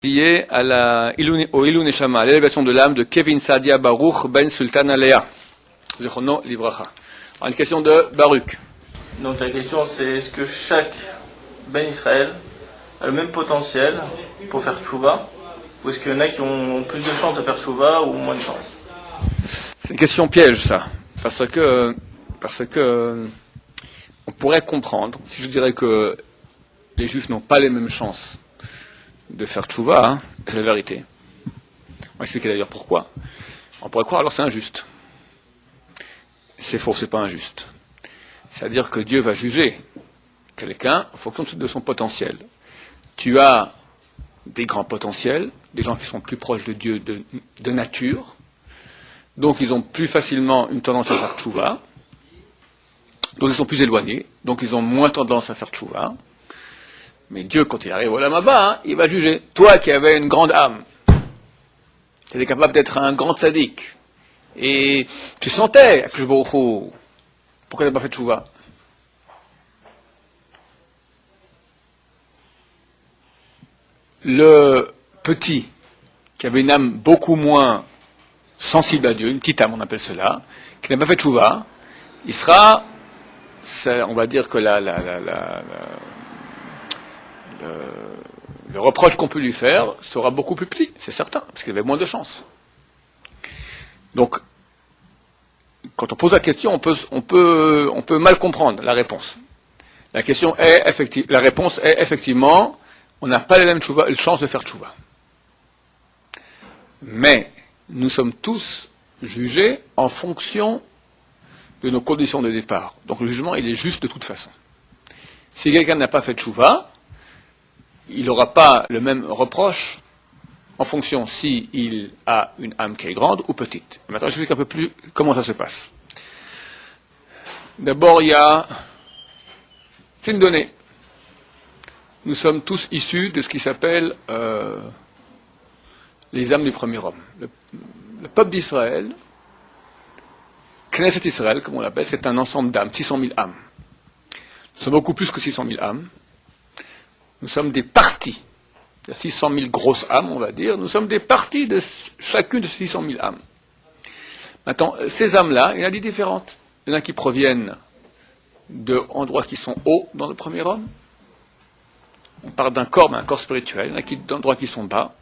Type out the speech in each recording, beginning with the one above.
Lié à au Ilou Neshama, à l'élévation de l'âme de Kevin Sadia Baruch Ben Sultan Alea. Zechono Livracha. Alors, une question de Baruch. Donc la question c'est, est-ce que chaque Ben Israël a le même potentiel pour faire tchouva, ou est-ce qu'il y en a qui ont plus de chances de faire tchouva ou moins de chances? C'est une question piège, ça. Parce que on pourrait comprendre, si je dirais que les Juifs n'ont pas les mêmes chances de faire tchouva, hein, c'est la vérité. On va expliquer d'ailleurs pourquoi. On pourrait croire alors c'est injuste. C'est faux, c'est pas injuste. C'est-à-dire que Dieu va juger quelqu'un en fonction de son potentiel. Tu as des grands potentiels, des gens qui sont plus proches de Dieu de nature, donc ils ont plus facilement une tendance à faire tchouva, donc ils sont plus éloignés, donc ils ont moins tendance à faire tchouva. Mais Dieu, quand il arrive au Lamaba, hein, il va juger. Toi qui avais une grande âme, tu étais capable d'être un grand tzaddik, et tu sentais, pourquoi tu n'as pas fait tchouva? Le petit, qui avait une âme beaucoup moins sensible à Dieu, une petite âme on appelle cela, qui n'a pas fait tchouva, il sera, on va dire que le reproche qu'on peut lui faire sera beaucoup plus petit, c'est certain, parce qu'il avait moins de chance. Donc, quand on pose la question, on peut mal comprendre la réponse. La réponse est effectivement, on n'a pas les mêmes chances de faire tchouva. Mais nous sommes tous jugés en fonction de nos conditions de départ. Donc le jugement, il est juste de toute façon. Si quelqu'un n'a pas fait tchouva, il n'aura pas le même reproche en fonction s'il a une âme qui est grande ou petite. Et maintenant, je explique un peu plus comment ça se passe. D'abord, c'est une donnée. Nous sommes tous issus de ce qui s'appelle les âmes du premier homme. Le peuple d'Israël, Knesset Israël, comme on l'appelle, c'est un ensemble d'âmes, 600 000 âmes. Nous sommes beaucoup plus que 600 000 âmes. Nous sommes des parties. Il y a 600 000 grosses âmes, on va dire. Nous sommes des parties de chacune de ces 600 000 âmes. Maintenant, ces âmes-là, il y en a des différentes. Il y en a qui proviennent d'endroits qui sont hauts dans le premier homme. On parle d'un corps, mais un corps spirituel. Il y en a d'endroits qui sont bas.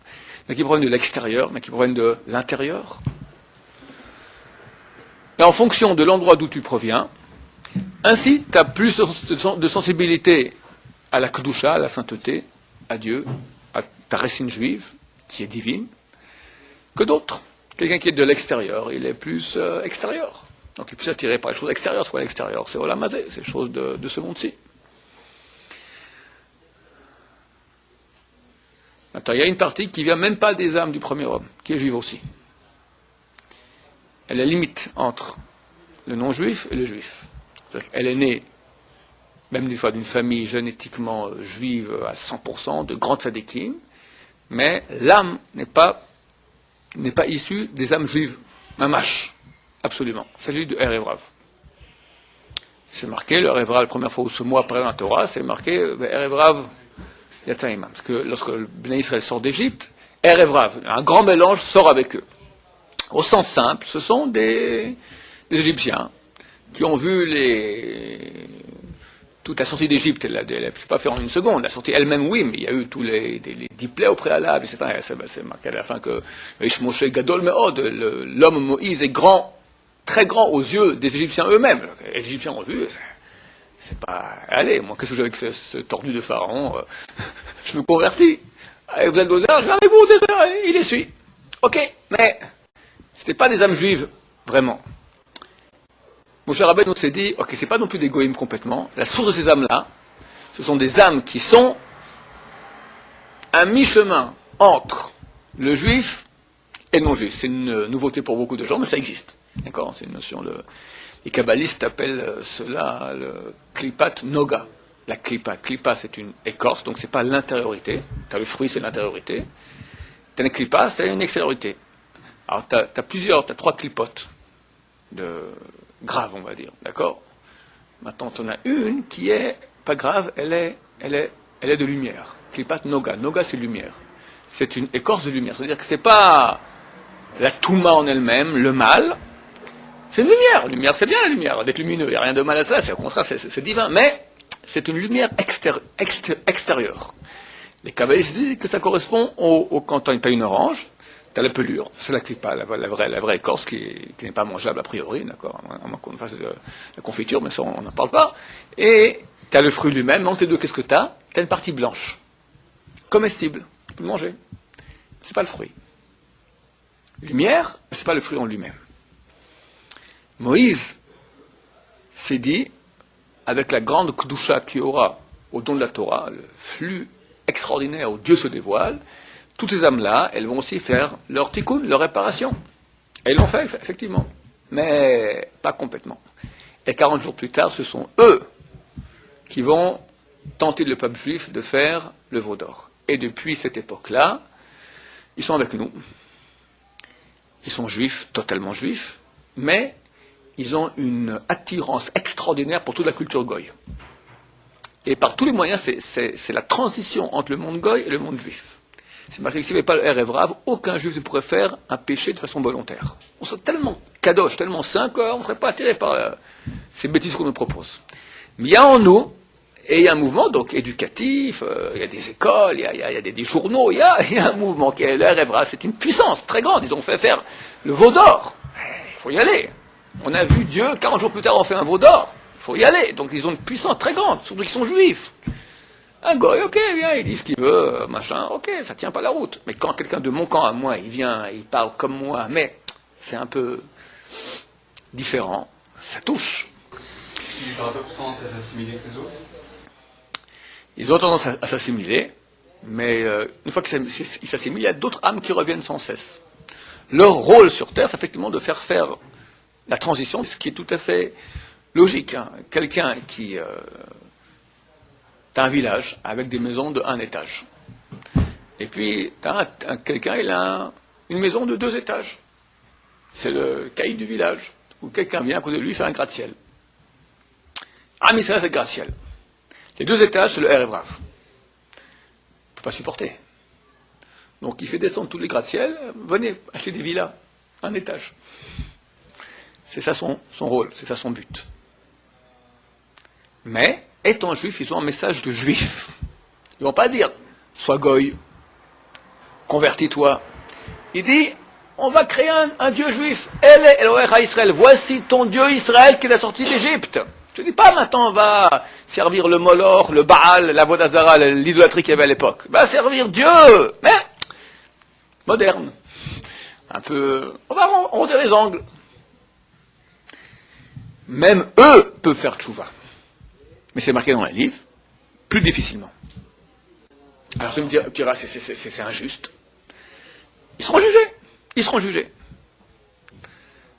Il y en a qui proviennent de l'extérieur, il y en a qui proviennent de l'intérieur. Et en fonction de l'endroit d'où tu proviens, ainsi, tu as plus de sensibilité à la Kedusha, à la sainteté, à Dieu, à ta racine juive, qui est divine, que d'autres. Quelqu'un qui est de l'extérieur, il est plus extérieur. Donc il est plus attiré par les choses extérieures, soit l'extérieur, c'est Olam Hazé, c'est les choses de ce monde-ci. Maintenant, il y a une partie qui vient même pas des âmes du premier homme, qui est juive aussi. Elle est limite entre le non-juif et le juif. Elle est née, même des fois d'une famille génétiquement juive à 100%, de grands tzadikim, mais l'âme n'est pas issue des âmes juives, mamash, absolument. Il s'agit de Erev Rav. C'est marqué, le Erev Rav, la première fois où ce mot apparaît dans la Torah, c'est marqué Erev Rav Yatzaïmam. Parce que lorsque le Bnei Israël sort d'Égypte, Erev Rav, un grand mélange sort avec eux. Au sens simple, ce sont des Égyptiens qui ont vu toute la sortie d'Égypte. Elle ne s'est pas fait en une seconde. La sortie elle-même, oui, mais il y a eu tous les 10 plaies au préalable, etc. C'est marqué à la fin que Ish Moshe Gadol Meod, l'homme Moïse est grand, très grand aux yeux des Égyptiens eux-mêmes. Les Égyptiens ont vu, c'est pas... Allez, moi, qu'est-ce que j'ai avec ce tordu de Pharaon je me convertis. Allez, vous êtes aux heures, je vais avec vous, il les suit. Ok, mais c'était pas des âmes juives, vraiment. Moshe Rabbeinu s'est dit, ok, c'est pas non plus des goïms complètement. La source de ces âmes-là, ce sont des âmes qui sont un mi-chemin entre le juif et le non-juif. C'est une nouveauté pour beaucoup de gens, mais ça existe. D'accord? C'est une notion. Les kabbalistes appellent cela le klipat noga. La klipa c'est une écorce, donc c'est pas l'intériorité. T'as le fruit, c'est l'intériorité. T'as une klipa, c'est une extériorité. Alors t'as 3 klipotes grave, on va dire, d'accord? Maintenant, on a une qui est pas grave, elle est de lumière. Klipat noga. Noga, c'est lumière. c'est une écorce de lumière. C'est-à-dire que c'est pas la Touma en elle-même, le mal. C'est une lumière. Lumière, c'est bien la lumière, d'être lumineux. Il n'y a rien de mal à ça. C'est au contraire, c'est divin. Mais c'est une lumière extérieure. Les kabbalistes disent que ça correspond quand tu as une orange, tu as la pelure. C'est là que pas la vraie écorce qui n'est pas mangeable a priori, d'accord, à moins qu'on fasse de la confiture, mais ça on n'en parle pas. Et tu as le fruit lui-même. Entre les deux, qu'est-ce que tu as? Tu as une partie blanche, comestible. Tu peux le manger. C'est pas le fruit. Lumière, c'est pas le fruit en lui-même. Moïse s'est dit, avec la grande Kedusha qu'il y aura au don de la Torah, le flux extraordinaire où Dieu se dévoile, toutes ces âmes-là, elles vont aussi faire leur tikkun, leur réparation. Et ils l'ont fait, effectivement. Mais pas complètement. Et 40 jours plus tard, ce sont eux qui vont tenter le peuple juif de faire le veau d'or. Et depuis cette époque-là, ils sont avec nous. Ils sont juifs, totalement juifs, mais ils ont une attirance extraordinaire pour toute la culture goy. Et par tous les moyens, c'est la transition entre le monde goy et le monde juif. C'est marqué que s'il n'y avait pas le Erev Rav, aucun juif ne pourrait faire un péché de façon volontaire. On serait tellement kadosh, tellement saint qu'on ne serait pas attiré par ces bêtises qu'on nous propose. Mais il y a en nous, et il y a un mouvement donc éducatif, il y a des écoles, il y a des journaux, il y a un mouvement qui est le Erev Rav, c'est une puissance très grande. Ils ont fait faire le veau d'or. Il faut y aller. On a vu Dieu, 40 jours plus tard, on fait un veau d'or. Il faut y aller. Donc ils ont une puissance très grande, surtout qu'ils sont juifs. Un goy, ok, viens, il dit ce qu'il veut, machin, ok, ça tient pas la route. Mais quand quelqu'un de mon camp à moi, il vient, il parle comme moi, mais c'est un peu différent, ça touche. Ils n'auraient pas tendance à s'assimiler avec les autres? Ils ont tendance à s'assimiler, mais une fois qu'ils s'assimilent, il y a d'autres âmes qui reviennent sans cesse. Leur rôle sur Terre, c'est effectivement de faire la transition, ce qui est tout à fait logique. Hein. Quelqu'un qui... t'as un village avec des maisons de 1 étage. Et puis, quelqu'un, il a une maison de 2 étages. C'est le caïd du village. Où quelqu'un vient à côté de lui faire un gratte-ciel. Ah, mais c'est le gratte-ciel. Les 2 étages, c'est le Erev Rav. Il ne peut pas supporter. Donc, il fait descendre tous les gratte-ciels. Venez, acheter des villas. 1 étage. C'est ça son rôle, c'est ça son but. Mais, étant juif, ils ont un message de juif. Ils ne vont pas dire, sois goy, convertis-toi. Il dit, on va créer un Dieu juif. El Elohecha Israël, voici ton Dieu Israël qui l'a sorti d'Égypte. Je ne dis pas maintenant, on va servir le Moloch, le Baal, la Vodazara, l'idolâtrie qu'il y avait à l'époque. Va servir Dieu, mais moderne. Un peu, on va ronder les angles. Même eux peuvent faire tchouva. Mais c'est marqué dans les livres, plus difficilement. Alors tu me diras, c'est injuste. Ils seront jugés. Ils seront jugés.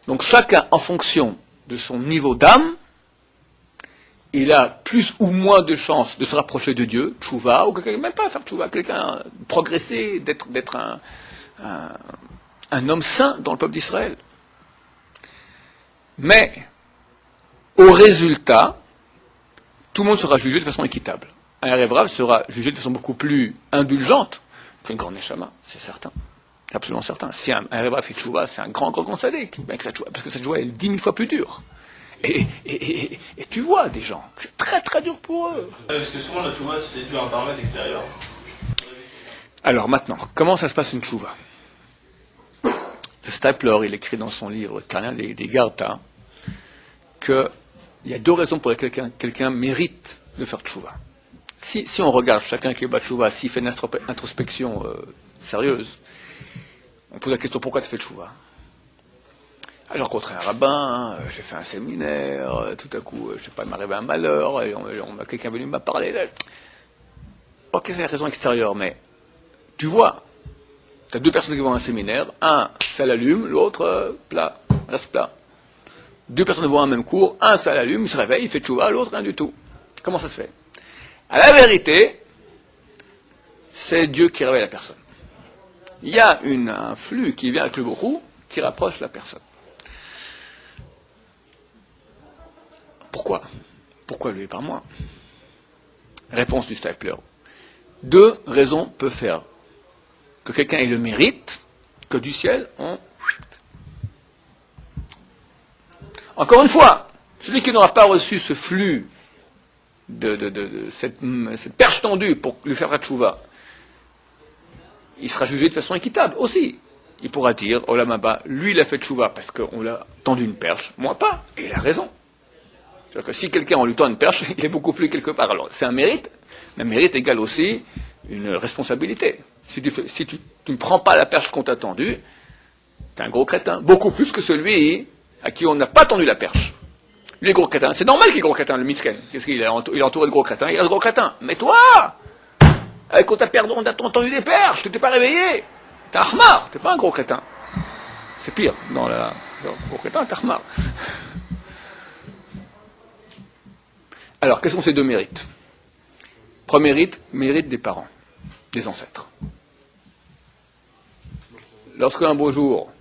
Donc chacun, en fonction de son niveau d'âme, il a plus ou moins de chances de se rapprocher de Dieu, tchouva, ou même pas faire tchouva, quelqu'un progresser, d'être un homme saint dans le peuple d'Israël. Mais, au résultat, tout le monde sera jugé de façon équitable. Un Erev Rav sera jugé de façon beaucoup plus indulgente qu'une grande Neshama, c'est certain. Absolument certain. Si un Erev Rav fait tchouva, c'est un grand sadique, parce que cette tchouva est 10 000 fois plus dure. Et tu vois des gens, c'est très très dur pour eux. Parce que souvent la tchouva c'est dû à un paramètre extérieur. Alors maintenant, comment ça se passe une tchouva? Stapler, il écrit dans son livre Carnet des Garta qu'il y a 2 raisons pour lesquelles quelqu'un mérite de faire tchouva. Si on regarde chacun qui est bas tchouva, s'il fait une introspection sérieuse, on pose la question pourquoi tu fais tchouva? J'ai rencontré un rabbin, j'ai fait un séminaire, tout à coup, je sais pas, il m'arrive un malheur, et quelqu'un est venu me parler. Ok, c'est la raison extérieure, mais tu vois, tu as 2 personnes qui vont à un séminaire, un, ça l'allume, l'autre, plat, reste plat. 2 personnes vont à un même cours, un, ça l'allume, il se réveille, il fait tchouva, l'autre, rien du tout. Comment ça se fait? À la vérité, c'est Dieu qui réveille la personne. Il y a un flux qui vient avec le bourrou qui rapproche la personne. Pourquoi? Pourquoi lui et pas moi? Réponse du Stapler. 2 raisons peuvent faire que quelqu'un ait le mérite, que du ciel, on... Encore une fois, celui qui n'aura pas reçu ce flux cette perche tendue pour lui faire la tchouva, il sera jugé de façon équitable aussi. Il pourra dire, oh là Maba, lui il a fait tchouva parce qu'on l'a tendu une perche, moi pas, et il a raison. C'est-à-dire que si quelqu'un on lui tend une perche, il est beaucoup plus quelque part. Alors c'est un mérite, mais un mérite égale aussi une responsabilité. Si tu ne prends pas la perche qu'on t'a tendue, t'es un gros crétin, beaucoup plus que celui à qui on n'a pas tendu la perche. Lui, gros crétin, c'est normal qu'il est gros crétin, le misken. Qu'est-ce qu'il est il est entouré de gros crétins, il reste gros crétin. Mais toi, avec on t'a tendu des perches, tu t'es pas réveillé. T'es un ahmar, t'es pas un gros crétin. C'est pire, gros crétin, t'es ahmar. Alors, quels sont ces deux mérites? Premier mérite des parents, des ancêtres. Lorsqu'un beau jour,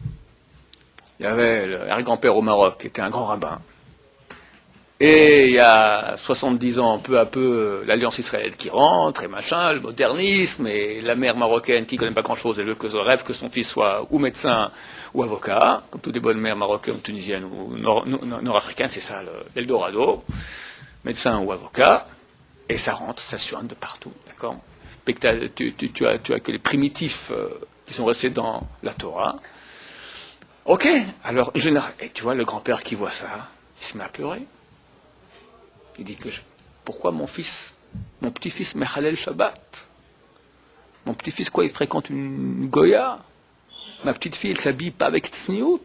il y avait l'arrière-grand-père au Maroc, qui était un grand rabbin, et il y a 70 ans, peu à peu, l'Alliance israélienne qui rentre, et machin, le modernisme, et la mère marocaine qui ne connaît pas grand-chose, elle veut que rêve que son fils soit ou médecin ou avocat, comme toutes les bonnes mères marocaines, tunisiennes ou nord-africaines, c'est ça l'Eldorado, médecin ou avocat, et ça rentre, ça suinte de partout, d'accord? Tu as que les primitifs qui sont restés dans la Torah. Ok, alors, et tu vois, le grand-père qui voit ça, il se met à pleurer. Il dit pourquoi mon petit-fils Mechalel Shabbat? Mon petit-fils, quoi, il fréquente une Goya? Ma petite-fille, elle s'habille pas avec Tsniout?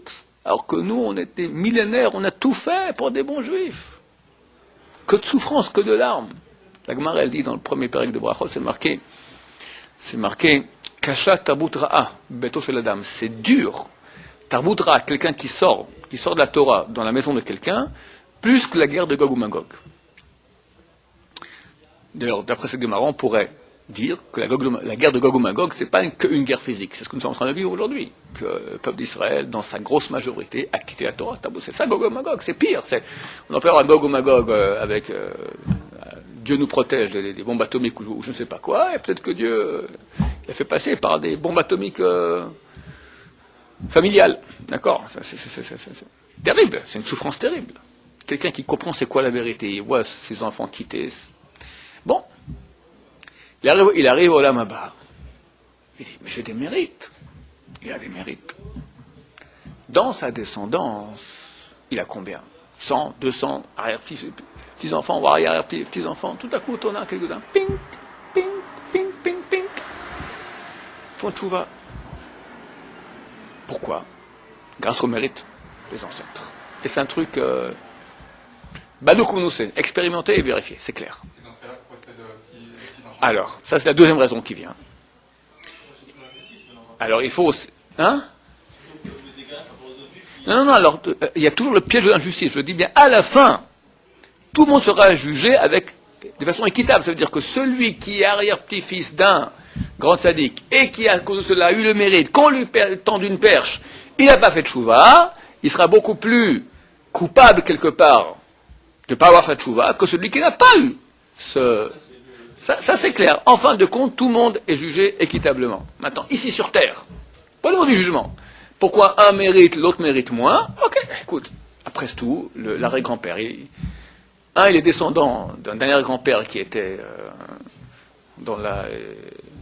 Alors que nous, on était millénaires, on a tout fait pour des bons juifs. Que de souffrance, que de larmes. La Gemara, elle dit dans le premier pérec de Brachot, c'est marqué, Kasha Tarbut Ra'a, Beto Shel Adam. C'est dur. Tarbut Ra'a, quelqu'un qui sort de la Torah dans la maison de quelqu'un, plus que la guerre de Gog ou Magog. D'ailleurs, d'après cette Gemara, on pourrait dire que la guerre de Gog ou Magog, c'est pas qu'une guerre physique. C'est ce que nous sommes en train de vivre aujourd'hui. Que le peuple d'Israël, dans sa grosse majorité, a quitté la Torah. C'est ça, Gog ou Magog. C'est pire. On en peut avoir un Gog ou Magog avec Dieu nous protège des bombes atomiques ou je ne sais pas quoi, et peut-être que Dieu l'a fait passer par des bombes atomiques familiales. D'accord? C'est terrible. C'est une souffrance terrible. Quelqu'un qui comprend c'est quoi la vérité, il voit ses enfants quitter. Bon, il arrive au Lamaba. Il dit, mais j'ai des mérites. Il a des mérites. Dans sa descendance, il a combien? 100, 200, petits-enfants, voire arrière-petits-enfants. Tout à coup, on a quelques-uns. Ping, ping, ping, ping, ping. Font tchouva. Pourquoi? Grâce au mérite des ancêtres. Et c'est un truc... Badou Kounousé, expérimenter et vérifier, c'est clair. Alors, ça c'est la deuxième raison qui vient. Alors il faut... Hein? Non, alors, il y a toujours le piège de l'injustice. Je dis bien, à la fin, tout le monde sera jugé de façon équitable. Ça veut dire que celui qui est arrière-petit-fils d'un grand sadique et qui, à cause de cela, a eu le mérite, qu'on lui tende une perche, il n'a pas fait de chouva, il sera beaucoup plus coupable quelque part de ne pas avoir fait de chouva que celui qui n'a pas eu ça c'est clair. En fin de compte, tout le monde est jugé équitablement. Maintenant, ici sur Terre, pas le mot du jugement. Pourquoi un mérite, l'autre mérite moins? Ok, écoute, après tout, l'arrière-grand-père, il est descendant d'un arrière-grand-père qui était dans la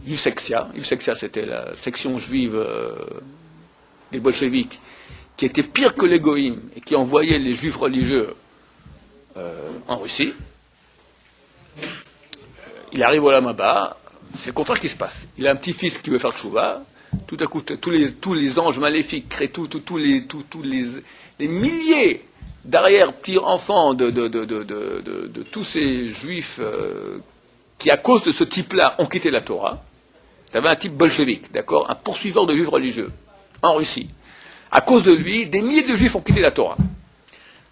Yvsektia. Yvsektia, c'était la section juive des bolcheviks, qui était pire que les goïms et qui envoyait les juifs religieux en Russie. Il arrive au Lamaba, c'est le contraire qui se passe. Il a un petit-fils qui veut faire tchouva, tout à coup, tous les anges maléfiques créent tous les milliers d'arrière-petits-enfants de tous ces juifs qui, à cause de ce type-là, ont quitté la Torah. Il y avait un type bolchevique, d'accord, un poursuiveur de juifs religieux, en Russie. À cause de lui, des milliers de juifs ont quitté la Torah.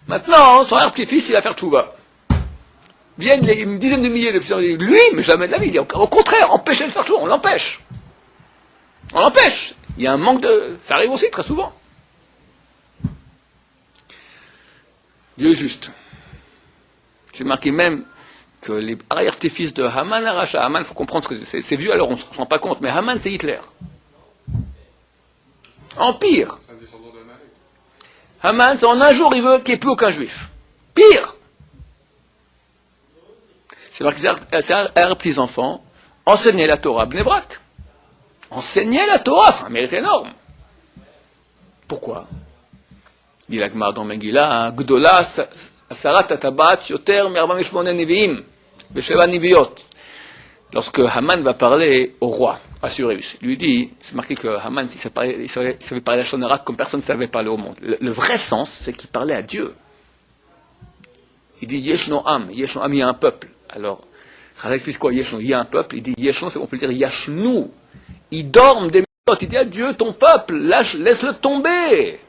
Maintenant, son arrière-petit-fils, il va faire tchouva. Viennent une dizaine de milliers de petits, lui, mais jamais de la vie. Il dit, au contraire, empêchez de faire tchouva, on l'empêche. On l'empêche. Il y a un manque de... Ça arrive aussi très souvent. Dieu est juste. J'ai marqué même que les arrière-petits-fils de Haman Aracha, Haman, il faut comprendre que c'est vieux, alors on ne se rend pas compte, mais Haman, c'est Hitler. Empire. Un descendant d'Amalek. Haman, c'est en un jour, il veut qu'il n'y ait plus aucun juif. Pire. C'est marqué, c'est un petits enfants, enseigner la Torah à Bnei Brak. Enseigner la Torah, c'est un mérite énorme. Pourquoi? Dit la Gemara dans Megillah, Gdola Sarat Atabat Yoter Mervamishmonen Neviim, Besheva Niviot. Lorsque Haman va parler au roi, Assuérus, lui dit, c'est marqué que Haman, il savait parler la Shonara comme personne ne savait parler au monde. Le vrai sens, c'est qu'il parlait à Dieu. Il dit Yeshno Am, il y a un peuple. Alors, Chazal explique quoi Yeshno? Il y a un peuple, il dit Yeshno, on peut dire Yashnu. Ils dorment des minutes, il dit à Dieu, ton peuple, laisse-le tomber.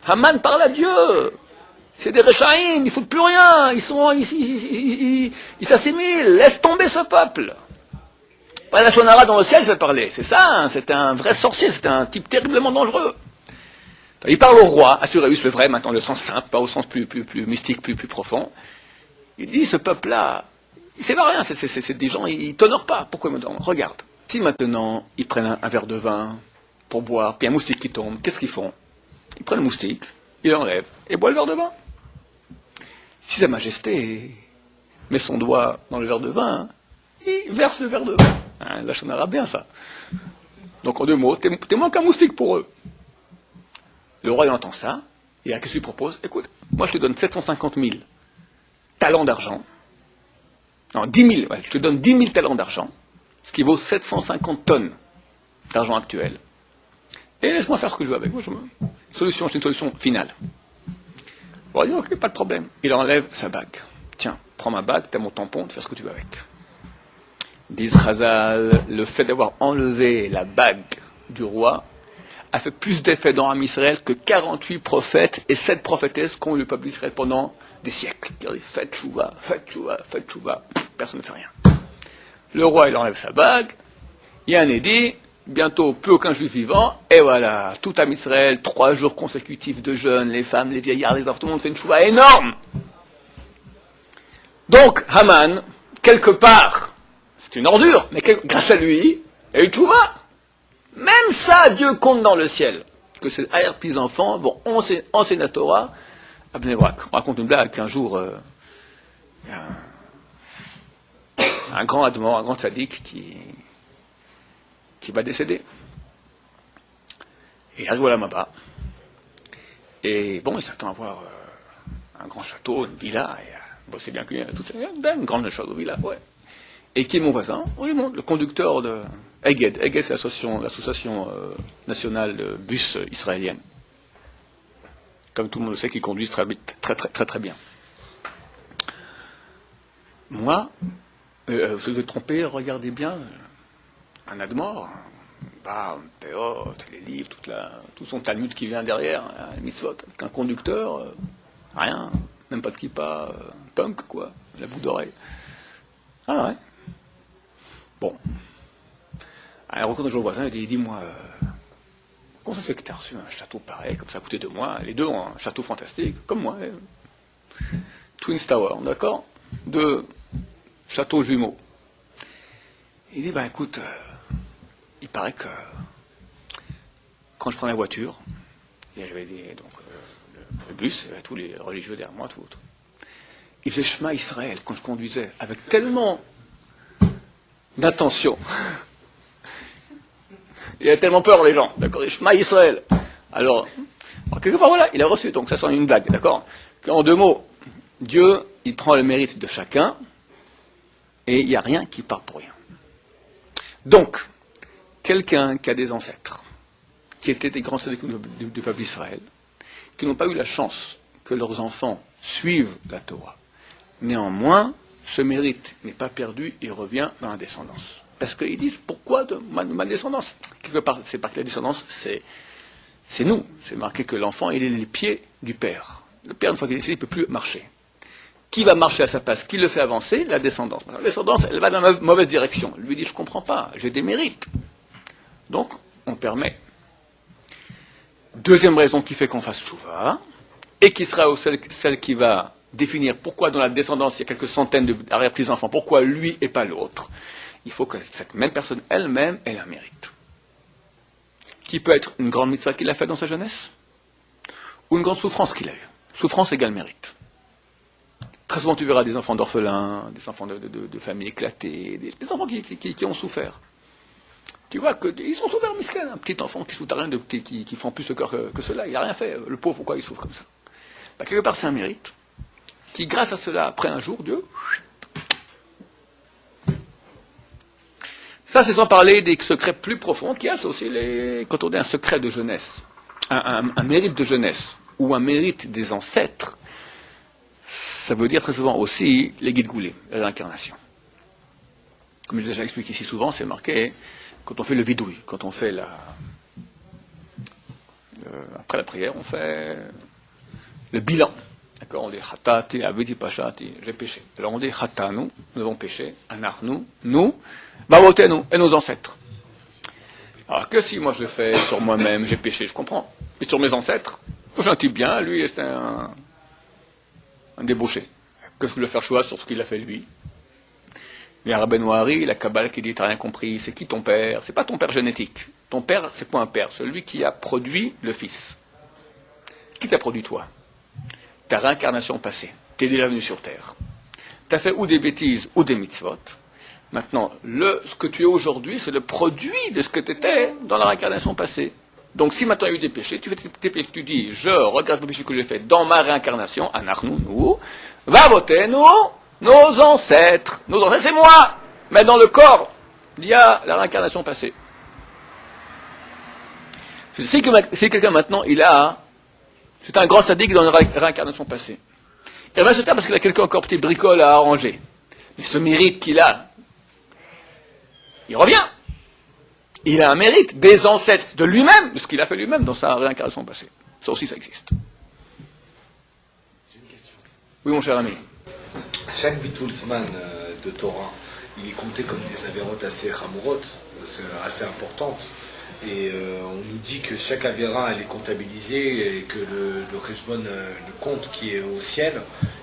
Haman parle à Dieu. C'est des Rechaïm, ils ne foutent plus rien, ils s'assimilent, laisse tomber ce peuple. Pas la Shonara dans le ciel, ça parlait. C'est ça, hein, c'était un vrai sorcier, c'était un type terriblement dangereux. Il parle au roi, Assuérus le vrai, maintenant le sens simple, pas au sens plus mystique, plus profond. Il dit, ce peuple-là, il sert à rien, c'est des gens, ils ne t'honorent pas. Pourquoi ils me donnent? Regarde, si maintenant ils prennent un verre de vin pour boire, puis un moustique qui tombe, qu'est-ce qu'ils font? Ils prennent le moustique, ils l'enlèvent et boivent le verre de vin. Si Sa Majesté met son doigt dans le verre de vin, il verse le verre de vin. Hein, la Shonara bien ça. Donc en deux mots, t'es moins qu'un moustique pour eux. Le roi il entend ça, et qu'est-ce qu'il lui propose? Écoute, moi je te donne 750 000 talents d'argent. Non, 10 000, ouais, je te donne 10 000 talents d'argent, ce qui vaut 750 tonnes d'argent actuel. Et laisse-moi faire ce que je veux avec. Moi, solution, c'est une solution finale. Bon, il dit, ok, pas de problème. Il enlève sa bague. Tiens, prends ma bague, t'as mon tampon, tu fais ce que tu veux avec. Dit Chazal, le fait d'avoir enlevé la bague du roi a fait plus d'effet dans Am Israël que 48 prophètes et 7 prophétesses qu'ont eu le peuple d'Israël pendant des siècles. Il dit, faites chouva, faites chouva, faites chouva. Personne ne fait rien. Le roi, il enlève sa bague. Il y a un édit, bientôt plus aucun juif vivant, et voilà, tout Am Israël, 3 jours consécutifs de jeûne, les femmes, les vieillards, les enfants, tout le monde fait une chouva énorme. Donc, Haman, quelque part, c'est une ordure, mais grâce à lui, il y a eu chouva. Même ça, Dieu compte dans le ciel, que ces petits-enfants vont enseigner la Torah à Bnei Brak. On raconte une blague qu'un jour, il y a un grand admor, un grand tzaddik qui va décéder. Et il arrive à la Maba. Et bon, il s'attend à avoir un grand château, une villa. Et, bon, c'est bien qu'il y a toute une grande château, villa, ouais. Et qui est mon voisin? Oui, bon, le conducteur de Eged. Eged, c'est l'association nationale de bus israélienne. Comme tout le monde le sait, qui conduisent très vite, très bien. Moi, vous êtes trompé, regardez bien, un admor, un péot, les livres, tout son Talmud qui vient derrière, un mitzvot, avec un conducteur, rien, même pas de kippa, punk, quoi, la boucle d'oreille. Ah ouais. Bon. Alors, quand je vois le voisin, il dit, dis-moi, comment ça fait que tu as reçu un château pareil, comme ça, à côté de moi? Les deux ont un château fantastique, comme moi. Twin Tower, d'accord? 2 châteaux jumeaux. Il dit, écoute, il paraît que quand je prends la voiture, et j'avais le bus, il y avait tous les religieux derrière moi, tout. Il faisait Shema Israël quand je conduisais, avec tellement d'attention. Il a tellement peur, les gens, d'accord? Shema Israël. Alors, quelque part, voilà, il a reçu, donc ça sent une blague, d'accord? En 2 mots, Dieu, il prend le mérite de chacun, et il n'y a rien qui part pour rien. Donc, quelqu'un qui a des ancêtres, qui étaient des grands tzaddikim du peuple d'Israël, qui n'ont pas eu la chance que leurs enfants suivent la Torah, néanmoins, ce mérite n'est pas perdu, il revient dans la descendance. Parce qu'ils disent, pourquoi de ma descendance? Quelque part, c'est pas que la descendance, c'est nous. C'est marqué que l'enfant, il est les pieds du père. Le père, une fois qu'il est décédé, il ne peut plus marcher. Qui va marcher à sa place? Qui le fait avancer? La descendance. La descendance, elle va dans la mauvaise direction. Lui dit, je ne comprends pas, j'ai des mérites. Donc, on permet. Deuxième raison qui fait qu'on fasse chouva, et qui sera celle qui va définir pourquoi dans la descendance, il y a quelques centaines d'arrière-petits-enfants, pourquoi lui et pas l'autre. Il faut que cette même personne elle-même ait un mérite. qui peut être une grande mitzvah qu'il a faite dans sa jeunesse, ou une grande souffrance qu'il a eue. Souffrance égale mérite. Très souvent, tu verras des enfants d'orphelins, des enfants de familles éclatées, des enfants qui ont souffert. Tu vois qu'ils ont souffert, miskin, un petit enfant qui souffre rien, qui font plus de cœur que cela, il n'a rien fait. Le pauvre, pourquoi il souffre comme ça? Ben, quelque part, c'est un mérite qui, grâce à cela, après un jour, Dieu... Ça, c'est sans parler des secrets plus profonds qu'il y a, c'est aussi quand on dit un secret de jeunesse, un mérite de jeunesse, ou un mérite des ancêtres, ça veut dire très souvent aussi les guides goulés, la réincarnation. Comme je l'ai déjà expliqué ici souvent, c'est marqué quand on fait le vidouille, quand on fait après la prière, on fait le bilan. D'accord, on dit hatati, aviti, pashati, j'ai péché. Alors on dit hatanu, nous avons péché, anarnu, nous, bavotenu, et nos ancêtres. Alors que si moi je fais sur moi-même, j'ai péché, je comprends. Mais sur mes ancêtres, j'ai un type bien, lui c'est un débauché. Qu'est-ce que je vais faire choix sur ce qu'il a fait lui? Il y a Rabbeinu Hari, la Kabbale qui dit, t'as rien compris, c'est qui ton père? C'est pas ton père génétique. Ton père, c'est quoi un père? Celui qui a produit le fils. Qui t'a produit toi? Ta réincarnation passée. T'es déjà venu sur terre. T'as fait ou des bêtises ou des mitzvot. Maintenant, ce que tu es aujourd'hui, c'est le produit de ce que tu étais dans la réincarnation passée. Donc si maintenant il y a eu des péchés, tu fais tes péchés, tu dis, je regarde le péché que j'ai fait dans ma réincarnation, anarnu, nous, va voter, nous, nos ancêtres, c'est moi. Mais dans le corps, il y a la réincarnation passée. Si quelqu'un maintenant, c'est un grand sadique dans la réincarnation passée. Il va se taire parce qu'il a quelqu'un encore petit bricole à arranger. Mais ce mérite qu'il a, il revient. Il a un mérite des ancêtres de lui-même, de ce qu'il a fait lui-même dans sa réincarnation passée. Ça aussi, ça existe. J'ai une question. Oui, mon cher ami. Chaque bitul zman de Torah, il est compté comme des avérotes assez chamourotes, assez importantes. Et on nous dit que chaque avéra, elle est comptabilisée et que le cheshbon, le compte qui est au ciel,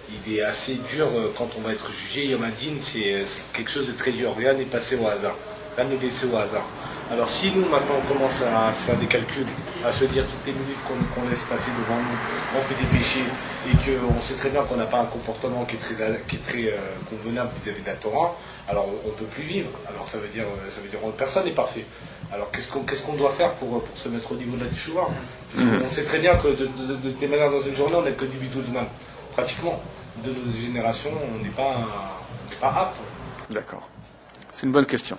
il est assez dur quand on va être jugé. Yom Hadin, c'est quelque chose de très dur. Rien n'est passé au hasard. Rien n'est laissé au hasard. Alors si nous, maintenant, on commence à se faire des calculs, à se dire toutes les minutes qu'on laisse passer devant nous, on fait des péchés, et qu'on sait très bien qu'on n'a pas un comportement qui est très convenable vis-à-vis de la Torah, alors on ne peut plus vivre. Alors ça veut dire que personne n'est parfait. Alors qu'est-ce qu'on doit faire pour se mettre au niveau de la teshuvah? Parce qu'on sait très bien que de manière dans une journée, on n'a que du bitouzman. Pratiquement. De nos générations, on n'est pas apte. D'accord. C'est une bonne question.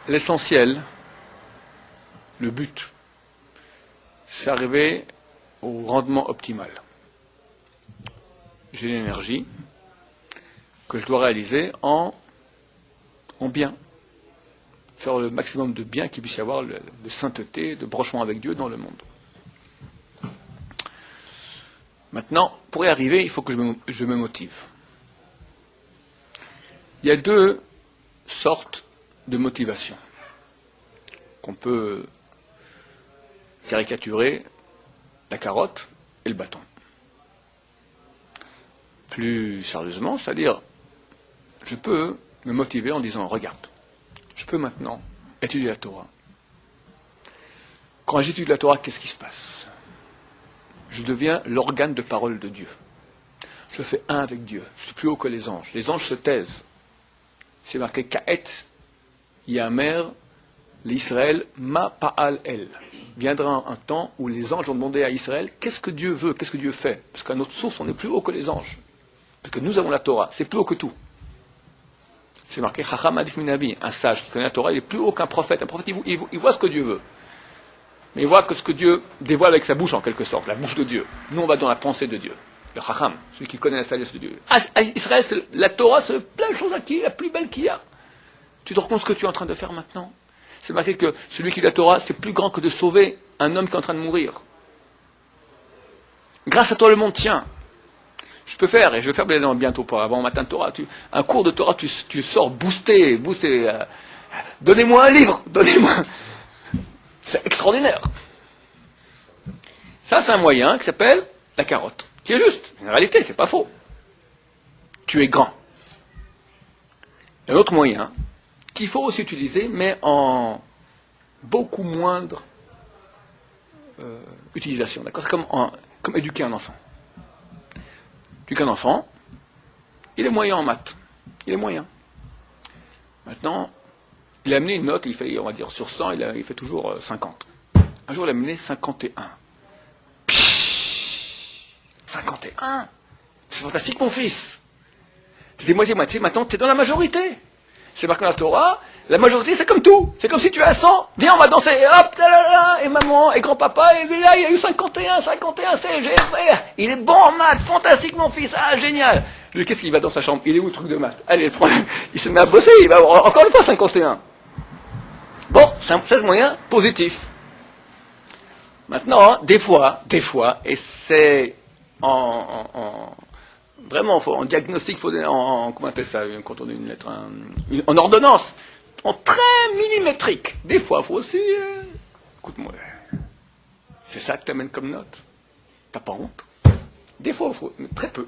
L'essentiel, le but, c'est arriver au rendement optimal. J'ai une énergie que je dois réaliser en bien. Faire le maximum de bien qu'il puisse y avoir, de sainteté, de brochement avec Dieu dans le monde. Maintenant, pour y arriver, il faut que je me motive. Il y a deux sortes de motivation qu'on peut caricaturer, la carotte et le bâton. Plus sérieusement, c'est-à-dire, je peux me motiver en disant, regarde, je peux maintenant étudier la Torah. Quand j'étudie la Torah, qu'est-ce qui se passe? Je deviens l'organe de parole de Dieu. Je fais un avec Dieu. Je suis plus haut que les anges. Les anges se taisent. C'est marqué Ka'et, Yamer, l'Israël, Ma Pa'al El. Viendra un temps où les anges vont demander à Israël, qu'est-ce que Dieu veut, qu'est-ce que Dieu fait? Parce qu'à notre source, on est plus haut que les anges. Parce que nous avons la Torah, c'est plus haut que tout. C'est marqué Chacham Adif Minavi, un sage qui connaît la Torah, il est plus haut qu'un prophète. Un prophète, il voit ce que Dieu veut. Mais il voit que ce que Dieu dévoile avec sa bouche, en quelque sorte, la bouche de Dieu. Nous, on va dans la pensée de Dieu. Le Chacham, celui qui connaît la sagesse de Dieu. Israël, la Torah, c'est plein de choses qui est la plus belle qu'il y a. Tu te rends compte ce que tu es en train de faire maintenant? C'est marqué que celui qui lit la Torah, c'est plus grand que de sauver un homme qui est en train de mourir. Grâce à toi, le monde tient. Je peux faire, et je vais faire bientôt, avant matin de Torah, un cours de Torah, tu sors boosté. Donnez-moi un livre, donnez-moi. C'est extraordinaire. Ça, c'est un moyen qui s'appelle la carotte, qui est juste. En réalité, c'est pas faux. Tu es grand. Un autre moyen, qu'il faut aussi utiliser, mais en beaucoup moindre utilisation. D'accord? C'est comme éduquer un enfant. Éduquer un enfant, il est moyen en maths. Il est moyen. Maintenant, il a amené une note, il fait, on va dire, sur 100, il fait toujours 50. Un jour, il a amené 51. 51. C'est fantastique, mon fils. C'était moitié-moitié. Maintenant, tu es dans la majorité. C'est marqué dans la Torah. La majorité, c'est comme tout. C'est comme si tu es à 100. Viens, on va danser. Et hop, et maman, et grand-papa, et là, il y a eu 51, il est bon en maths. Fantastique, mon fils. Ah, génial. Lui, qu'est-ce qu'il va dans sa chambre? Il est où le truc de maths? Allez, il se met à bosser. Il va avoir encore une fois 51. Bon, c'est un moyen positif. Maintenant, des fois, et c'est vraiment, en diagnostic, comment on appelle ça, quand on a une lettre, en ordonnance, en très millimétrique. Des fois, il faut aussi, écoute-moi, c'est ça que tu amènes comme note. T'as pas honte. Des fois, il faut, mais très peu.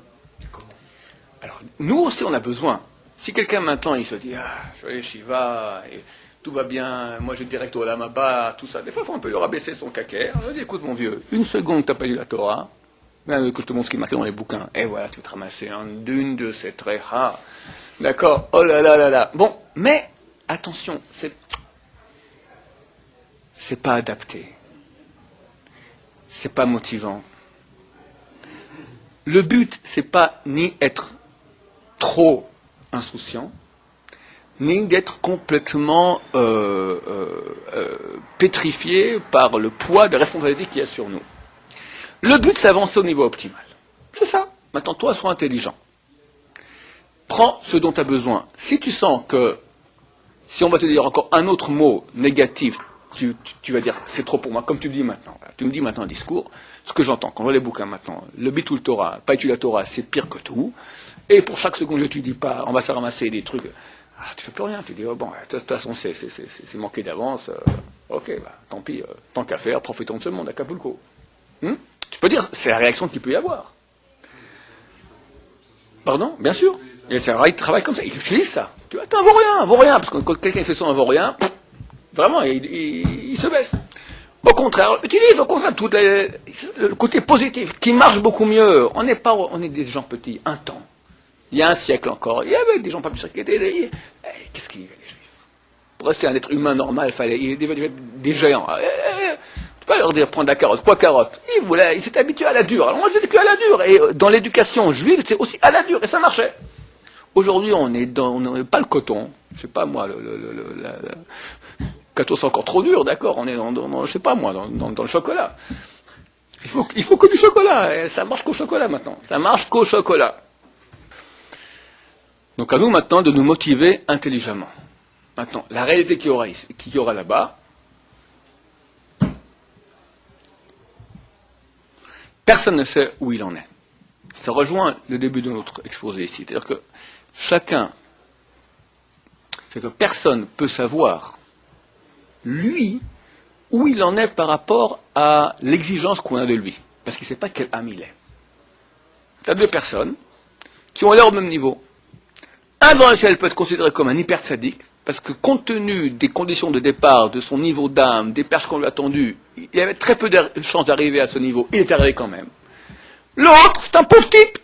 Alors, nous aussi, on a besoin. Si quelqu'un maintenant, il se dit, je vais aller Shiva, et tout va bien, moi j'ai direct au Lamaba, tout ça. Des fois, il faut un peu lui rabaisser son caquet. Je dis, écoute mon vieux, une seconde, tu n'as pas lu la Torah, même que je te montre ce qui est marqué dans les bouquins. Et voilà, tu vas te ramasser d'une de ces traits. D'accord? Oh là là là là. Bon, mais, attention, c'est pas adapté. C'est pas motivant. Le but, c'est pas ni être trop insouciant, ni d'être complètement pétrifié par le poids des responsabilités qu'il y a sur nous. Le but, c'est d'avancer au niveau optimal. C'est ça. Maintenant, toi, sois intelligent. Prends ce dont tu as besoin. Si tu sens que, si on va te dire encore un autre mot négatif, tu vas dire, c'est trop pour moi, comme tu me dis maintenant. Tu me dis maintenant un discours, ce que j'entends, quand on voit les bouquins maintenant, le Bitul Torah, pas étudier la Torah, c'est pire que tout. Et pour chaque seconde que tu dis pas, on va se ramasser des trucs. Tu fais plus rien. Tu dis, oh bon, de toute façon, c'est manqué d'avance. Ok, tant pis, tant qu'à faire, profitons de ce monde, à Acapulco. Tu peux dire, c'est la réaction qu'il peut y avoir. Pardon? Bien sûr. Et c'est un travail comme ça. Il utilise ça. Tu vois, vaut rien. Parce que quand quelqu'un se sent un vaut rien, vraiment, il se baisse. Au contraire, utilise tout le côté positif, qui marche beaucoup mieux. On est des gens petits, un temps. Il y a un siècle encore, il y avait des gens pas plus qui étaient qu'est-ce qu'il y avait les juifs? Pour rester un être humain normal, il y avait des géants. Tu peux pas leur dire prendre la carotte. Quoi carotte? Ils s'étaient habitués à la dure. Alors moi je dis que à la dure. Et dans l'éducation juive, c'est aussi à la dure. Et ça marchait. Aujourd'hui, on n'est pas le coton. Je sais pas moi, le gâteau c'est encore trop dur, d'accord? On est je sais pas moi, dans le chocolat. Il faut que du chocolat. Et ça marche qu'au chocolat maintenant. Ça marche qu'au chocolat. Donc à nous maintenant de nous motiver intelligemment. Maintenant, la réalité qu'il y aura là-bas, personne ne sait où il en est. Ça rejoint le début de notre exposé ici. C'est-à-dire que personne peut savoir, lui, où il en est par rapport à l'exigence qu'on a de lui. Parce qu'il ne sait pas quel âme il est. Tu as deux personnes qui ont l'air au même niveau. Un dans le ciel peut être considéré comme un hyper sadique, parce que compte tenu des conditions de départ, de son niveau d'âme, des perches qu'on lui a tendues, il avait très peu de chances d'arriver à ce niveau. Il est arrivé quand même. L'autre, c'est un pauvre type.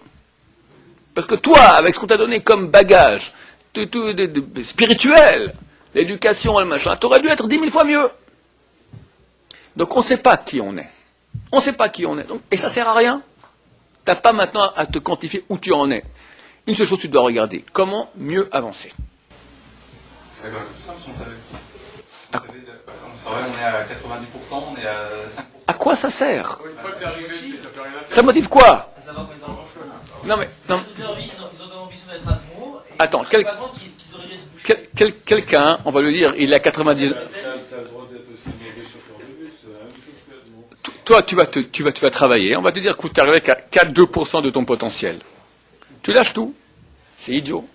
Parce que toi, avec ce qu'on t'a donné comme bagage spirituel, l'éducation et le machin, t'aurais dû être 10 000 fois mieux. Donc on ne sait pas qui on est. On ne sait pas qui on est. Donc, et ça ne sert à rien. Tu n'as pas maintenant à te quantifier où tu en es. Une seule chose que tu dois regarder, comment mieux avancer. Ça va être plus simple si on savait. On saurait, on est à 90%, on est à 5%. À quoi ça sert? Une fois que t'es arrivé, Ça motive quoi? À savoir qu'on est dans le chemin. Non mais... Non. Toute leur vie, ils ont comme ambition d'être patrons. Attends, Qu'ils auraient dû être bouchés. quelqu'un, on va lui dire, il est à 90... T'as le droit d'être aussi mauvais chauffeur de bus, c'est la même chose que... Toi, tu vas travailler, on va te dire, écoute, tu arrives à 4-2% de ton potentiel. Tu lâches tout. C'est idiot.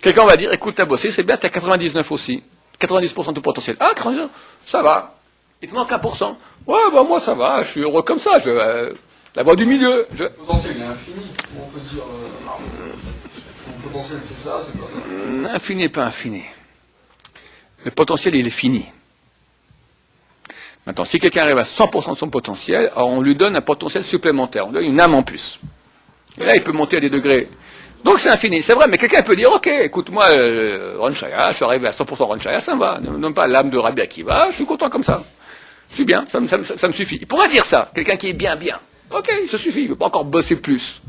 Quelqu'un va dire, écoute, t'as bossé, c'est bien, t'as 99 aussi. 90% de ton potentiel. Ah, 99, ça va. Il te manque 1%. Ouais, bah moi ça va, je suis heureux comme ça, la voie du milieu. Le potentiel est infini. On peut dire, mon potentiel c'est ça, c'est pas ça. Infini, pas infini. Le potentiel, il est fini. Maintenant, si quelqu'un arrive à 100% de son potentiel, alors on lui donne un potentiel supplémentaire, on lui donne une âme en plus. Et là, il peut monter à des degrés. Donc c'est infini, c'est vrai, mais quelqu'un peut dire, ok, écoute, moi, Ron Shaya, je suis arrivé à 100% Ron Shaya, ça me va, ne me donne pas l'âme de Rabbi Akiva, je suis content comme ça. Je suis bien, ça me suffit. Il pourrait dire ça, quelqu'un qui est bien. Ok, ça suffit, il ne veut pas encore bosser plus.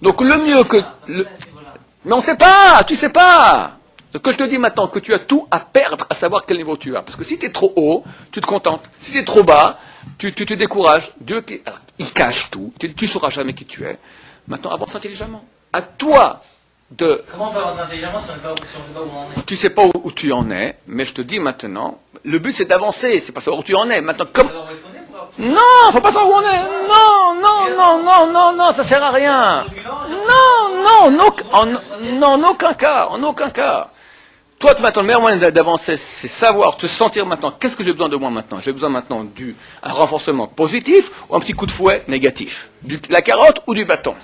Donc le mieux que... Mais on ne sait pas, tu ne sais pas. Ce que je te dis maintenant, que tu as tout à perdre à savoir quel niveau tu as. Parce que si tu es trop haut, tu te contentes. Si tu es trop bas, tu te décourages. Dieu, alors, il cache tout, tu ne sauras jamais qui tu es. Maintenant, avance intelligemment. À toi de... Comment on peut avancer intelligemment si on ne sait pas où on est? Tu ne sais pas où tu en es, mais je te dis maintenant, le but c'est d'avancer, c'est pas savoir où tu en es. Maintenant, comme... Savoir où est-ce qu'on est, quoi. Non, faut pas savoir où on est. Non, ça sert à rien. En aucun cas. Toi, maintenant, le meilleur moyen d'avancer, c'est savoir, te sentir maintenant, qu'est-ce que j'ai besoin de moi maintenant? J'ai besoin maintenant un renforcement positif ou un petit coup de fouet négatif? La carotte ou du bâton?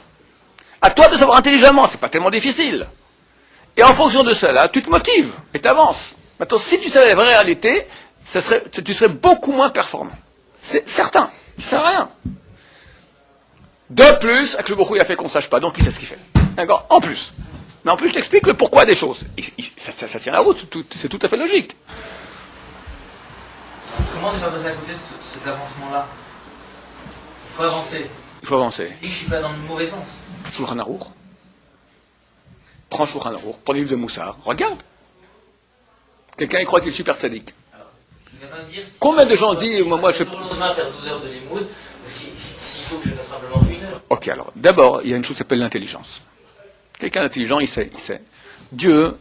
À toi de savoir intelligemment, c'est pas tellement difficile. Et en fonction de cela, tu te motives et tu avances. Maintenant, si tu savais la vraie réalité, tu serais beaucoup moins performant. C'est certain, ça sert à rien. De plus, Akadosh Baruch Hu, il a fait qu'on ne sache pas, donc il sait ce qu'il fait. D'accord? En plus. Mais en plus, je t'explique le pourquoi des choses. Ça tient la route, c'est tout à fait logique. Comment ne pas passer à côté de cet avancement-là? Il faut avancer. Il faut avancer. Et que je ne suis pas dans le mauvais sens. Shulchan Aruch. Prends Shulchan Aruch, prends le livre de Moussard, regarde. Quelqu'un il croit qu'il est super sadique. Alors, il ne va pas me dire si Combien de gens disent, moi je... le lendemain faire 12 heures de limoud, ou s'il faut que je fasse simplement 1 heure. Ok, alors, d'abord, il y a une chose qui s'appelle l'intelligence. Quelqu'un d'intelligent, il sait. Dieu,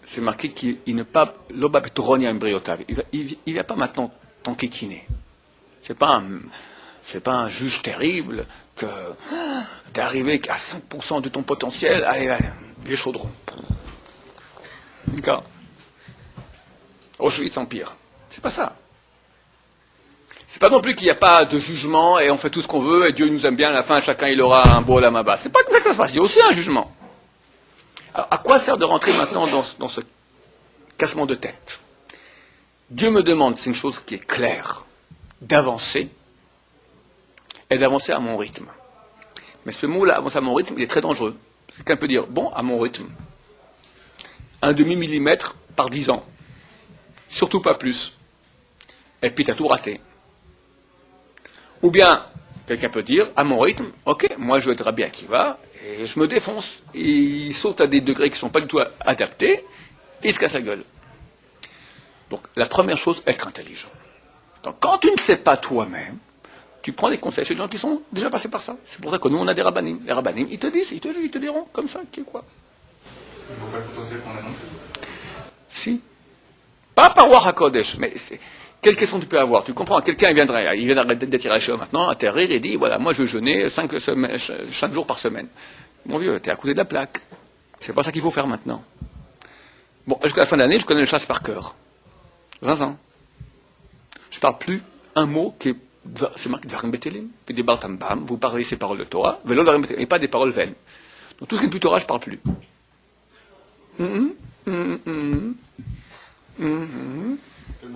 c'est marqué qu'il ne pas l'obab tronia embryotav. Il ne va pas maintenant t'enquiquiner. C'est pas un juge terrible que d'arriver à 100% de ton potentiel, allez, les chaudrons. D'accord. Auschwitz Empire. C'est pas ça. C'est pas non plus qu'il n'y a pas de jugement et on fait tout ce qu'on veut et Dieu nous aime bien, à la fin chacun il aura un beau lama-bas. C'est pas comme ça que ça se passe, il y a aussi un jugement. Alors à quoi sert de rentrer maintenant dans ce cassement de tête? Dieu me demande, c'est une chose qui est claire, d'avancer et d'avancer à mon rythme. Mais ce mot-là, avancer à mon rythme, il est très dangereux. Quelqu'un peut dire, bon, à mon rythme, 1/2 millimètre par 10 ans. Surtout pas plus. Et puis tu as tout raté. Ou bien, quelqu'un peut dire, à mon rythme, ok, moi je vais être Rabbi Akiva, et je me défonce. Et il saute à des degrés qui ne sont pas du tout adaptés, et il se casse la gueule. Donc, la première chose, être intelligent. Donc, quand tu ne sais pas toi-même, tu prends des conseils chez des gens qui sont déjà passés par ça. C'est pour ça que nous, on a des rabbanim. Les rabbanim, ils te diront, comme ça, qui est quoi. Il ne faut pas le potentiel qu'on a non plus. Si. Pas par War HaKodesh, mais quelle question tu peux avoir? Tu comprends, quelqu'un il vient d'être Irachia maintenant, atterrir et dit, voilà, moi je veux jeûner 5 jours par semaine. Mon vieux, tu es à côté de la plaque. C'est pas ça qu'il faut faire maintenant. Bon, jusqu'à la fin de l'année, je connais le chasse par cœur. 20 ans. Je parle plus un mot qui est, c'est marqué Dvarim Betelim, puis des Bartam Bam, vous parlez ces paroles de Torah, Velo Dvarim Betelim, et pas des paroles vaines. Donc tout ce qui est plus Torah, je parle plus. Appelle-moi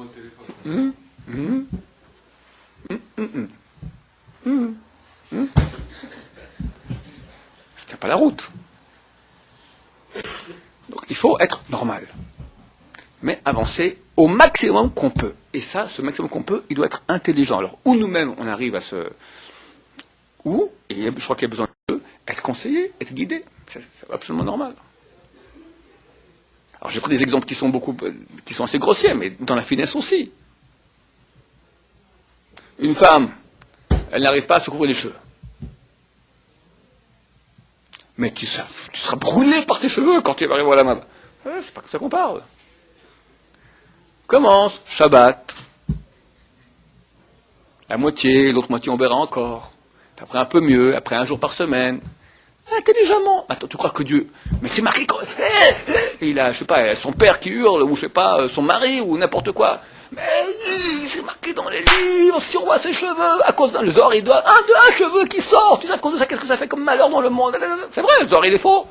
le téléphone. C'est pas la route. Donc il faut être normal. Mais avancer au maximum qu'on peut. Et ça, ce maximum qu'on peut, il doit être intelligent. Alors, où nous-mêmes, on arrive à ce... Où, et je crois qu'il y a besoin de être conseillé, être guidé. C'est absolument normal. Alors, j'ai pris des exemples qui sont assez grossiers, mais dans la finesse aussi. Une femme, elle n'arrive pas à se couvrir les cheveux. Mais tu seras brûlé par tes cheveux quand tu vas arriver à la main. C'est pas comme ça qu'on parle. Commence, Shabbat. La moitié, l'autre moitié on verra encore. Après un peu mieux, après 1 jour par semaine. Intelligemment. Attends, tu crois que Dieu... Mais c'est marqué quand... Il a, je sais pas, son père qui hurle, ou je sais pas, son mari, ou n'importe quoi. Mais c'est marqué dans les livres, si on voit ses cheveux, à cause d'un Zohar, il doit... Un cheveu qui sort, tu sais, à cause de ça, qu'est-ce que ça fait comme malheur dans le monde? C'est vrai, le Zohar, il est faux.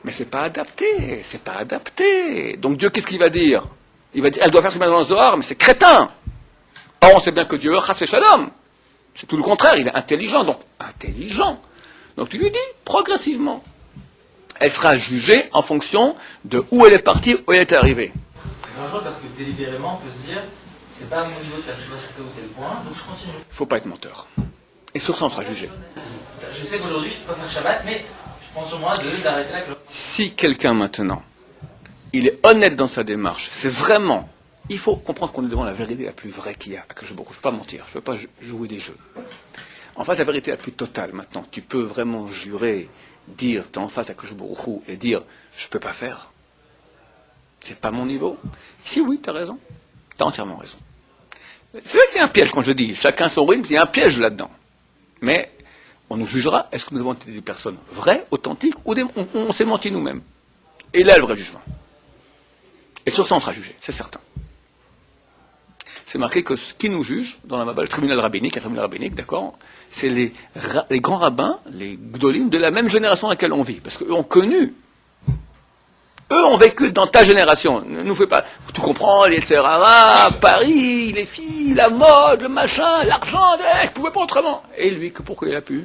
Mais c'est pas adapté, c'est pas adapté. Donc Dieu, qu'est-ce qu'il va dire? Il va dire, elle doit faire ce dans le Zohar, mais c'est crétin. Or, on sait bien que Dieu, chas shalom, c'est tout le contraire, il est intelligent, donc intelligent. Donc tu lui dis, progressivement, elle sera jugée en fonction de où elle est partie, où elle est arrivée. C'est dangereux parce que délibérément, on peut se dire, c'est pas à mon niveau de faire tchouva sur tel ou tel point, donc je continue. Il ne faut pas être menteur. Et sur ça, on sera jugé. Je sais qu'aujourd'hui, je ne peux pas faire Shabbat, mais je prends sur moi d'arrêter la clope. Si quelqu'un maintenant, il est honnête dans sa démarche, c'est vraiment, il faut comprendre qu'on est devant la vérité la plus vraie qu'il y a. Je ne veux pas mentir, je ne veux pas jouer des jeux. En face, la vérité la plus totale maintenant, tu peux vraiment jurer, dire, tu es en face à Kajoubourou et dire, je ne peux pas faire. C'est pas mon niveau. Si oui, tu as raison. Tu as entièrement raison. C'est vrai qu'il y a un piège quand je dis, chacun son rythme, il y a un piège là-dedans. Mais on nous jugera, est-ce que nous avons été des personnes vraies, authentiques, ou on s'est menti nous-mêmes. Et là, le vrai jugement. Et sur ça, on sera jugé, c'est certain. C'est marqué que ce qui nous juge, dans le tribunal rabbinique, d'accord, c'est les grands rabbins, les gdolim, de la même génération dans laquelle on vit. Parce qu'eux ont connu. Eux ont vécu dans ta génération. Ne nous fais pas. Tu comprends, les Serrara, Paris, les filles, la mode, le machin, l'argent, je ne pouvais pas autrement. Et lui, pourquoi il a pu?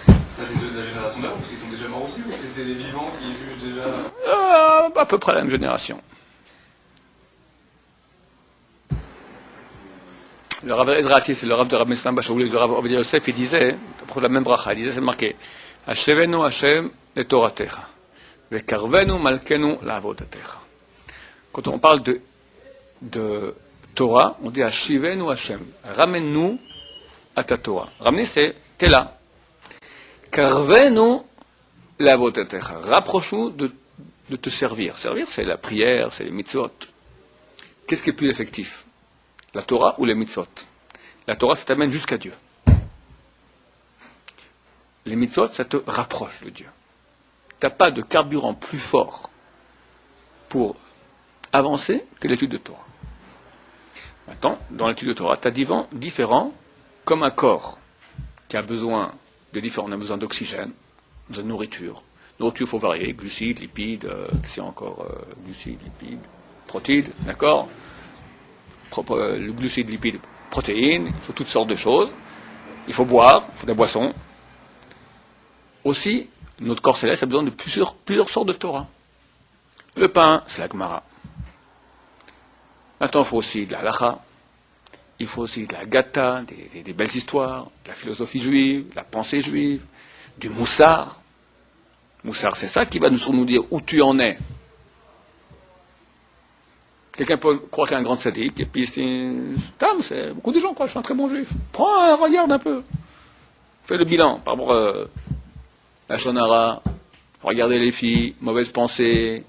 C'est de la génération d'avant, parce qu'ils sont déjà morts aussi, ou c'est des vivants qui jugent déjà À peu près la même génération. Le Rav Ezrati, c'est le Rav de Rabbi Islam Bachaouli, le Rav Ovadia Yosef, il disait, pour la même bracha, il disait, c'est marqué, Hashevenu Hashem le Toratecha, vekarvenu malkenu la'avodatecha. Quand on parle de Torah, on dit Hashivenu Hashem, ramène-nous à ta Torah. Ramener, c'est, t'es là. Karvenu la'avodatecha, rapproche-nous de te servir. Servir, c'est la prière, c'est les mitzvot. Qu'est-ce qui est plus effectif? La Torah ou les mitzvot? La Torah, ça t'amène jusqu'à Dieu. Les mitzvot, ça te rapproche de Dieu. Tu n'as pas de carburant plus fort pour avancer que l'étude de Torah. Maintenant, dans l'étude de Torah, tu as différents, comme un corps qui a besoin de différents. On a besoin d'oxygène, de nourriture. Nourriture, il faut varier, glucides, lipides, c'est encore glucides, lipides, protéines, d'accord? Le glucide, lipide, protéines, il faut toutes sortes de choses. Il faut boire, il faut des boissons. Aussi, notre corps céleste a besoin de plusieurs sortes de Torah. Le pain, c'est la Gemara. Maintenant, il faut aussi de la Halacha. Il faut aussi de la Gata, des belles histoires, de la philosophie juive, de la pensée juive, du Moussar. Moussar, c'est ça qui va nous dire où tu en es. Quelqu'un peut croire qu'il est un grand sadique, et puis c'est beaucoup de gens croient que je suis un très bon juif. Prends, regarde un peu. Fais le bilan par rapport à la shonara, regardez les filles, mauvaise pensée,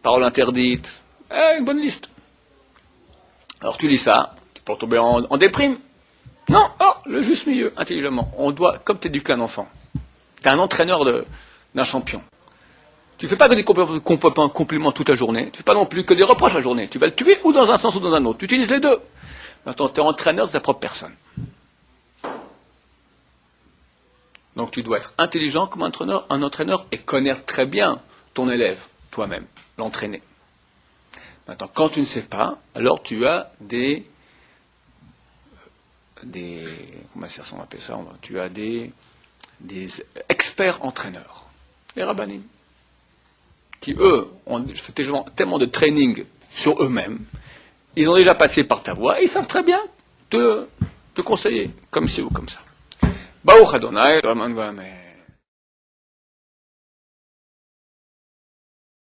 paroles interdites. Une bonne liste. Alors tu lis ça, tu peux tomber en déprime. Non, le juste milieu, intelligemment. On doit, comme t'éduques un enfant, t'es un entraîneur d'un champion. Tu ne fais pas que des compliments toute la journée, tu ne fais pas non plus que des reproches la journée. Tu vas le tuer ou dans un sens ou dans un autre. Tu utilises les deux. Maintenant, tu es entraîneur de ta propre personne. Donc tu dois être intelligent comme un entraîneur et connaître très bien ton élève, toi-même, l'entraîner. Maintenant, quand tu ne sais pas, alors tu as comment on appelle ça? Tu as des experts entraîneurs, les rabbanim, qui, eux, ont fait tellement de training sur eux-mêmes, ils ont déjà passé par ta voie, et ils savent très bien te conseiller, comme ci ou comme ça. Baruch Adonai,